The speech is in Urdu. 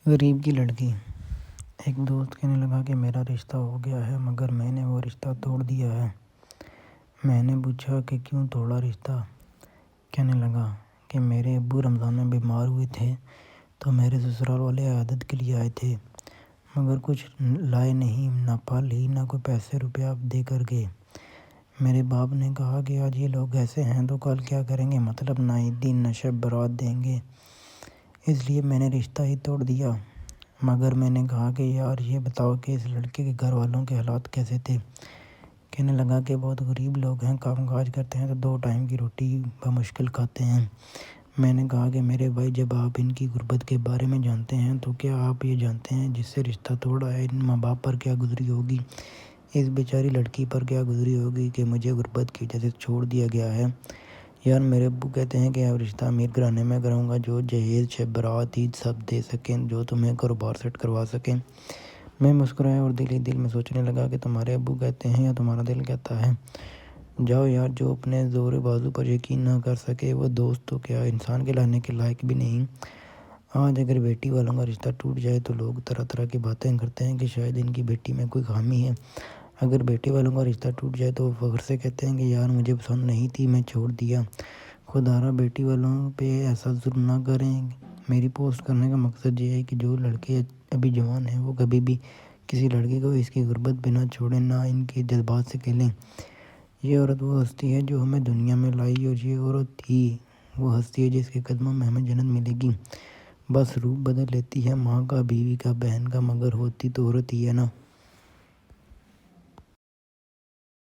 غریب کی لڑکی۔ ایک دوست کہنے لگا کہ میرا رشتہ ہو گیا ہے مگر میں نے وہ رشتہ توڑ دیا ہے۔ میں نے پوچھا کہ کیوں توڑا رشتہ؟ کہنے لگا کہ میرے ابو رمضان میں بیمار ہوئے تھے تو میرے سسرال والے عیادت کے لیے آئے تھے مگر کچھ لائے نہیں، نہ پھل ہی نہ کوئی پیسے روپیہ دے کر گئے۔ میرے باپ نے کہا کہ آج یہ لوگ ایسے ہیں تو کل کیا کریں گے، مطلب نہ عیدی نہ شب برات دیں گے، اس لیے میں نے رشتہ ہی توڑ دیا۔ مگر میں نے کہا کہ یار یہ بتاؤ کہ اس لڑکے کے گھر والوں کے حالات کیسے تھے؟ کہنے لگا کہ بہت غریب لوگ ہیں، کام کاج کرتے ہیں تو 2 ٹائم کی روٹی بمشکل کھاتے ہیں۔ میں نے کہا کہ میرے بھائی جب آپ ان کی غربت کے بارے میں جانتے ہیں تو کیا آپ یہ جانتے ہیں جس سے رشتہ توڑا ہے ان ماں باپ پر کیا گزری ہوگی، اس بیچاری لڑکی پر کیا گزری ہوگی کہ مجھے غربت کی وجہ سے چھوڑ دیا گیا ہے۔ یار میرے ابو کہتے ہیں کہ اب رشتہ امیر گھرانے میں کراؤں گا جو جہیز شب برات عید سب دے سکیں، جو تمہیں کاروبار سیٹ کروا سکیں۔ میں مسکرایا اور دل ہی دل میں سوچنے لگا کہ تمہارے ابو کہتے ہیں یا تمہارا دل کہتا ہے؟ جاؤ یار، جو اپنے زور بازو پر یقین نہ کر سکے وہ دوست تو کیا انسان کہلانے کے لائق بھی نہیں۔ آج اگر بیٹی والوں کا رشتہ ٹوٹ جائے تو لوگ طرح طرح کی باتیں کرتے ہیں کہ شاید ان کی بیٹی میں کوئی خامی ہے۔ اگر بیٹے والوں کا رشتہ ٹوٹ جائے تو وہ فخر سے کہتے ہیں کہ یار مجھے پسند نہیں تھی میں چھوڑ دیا۔ خدا را بیٹی والوں پہ ایسا ظلم نہ کریں۔ میری پوسٹ کرنے کا مقصد یہ ہے کہ جو لڑکے ابھی جوان ہیں وہ کبھی بھی کسی لڑکی کو اس کی غربت پہ نہ چھوڑیں، نہ ان کے جذبات سے کھیلیں۔ یہ عورت وہ ہستی ہے جو ہمیں دنیا میں لائی اور یہ عورت ہی وہ ہستی ہے جس کے قدموں میں ہمیں جنت ملے گی۔ بس روپ بدل لیتی ہے ماں کا، بیوی کا، بہن کا، مگر ہوتی تو عورت ہی ہے نا۔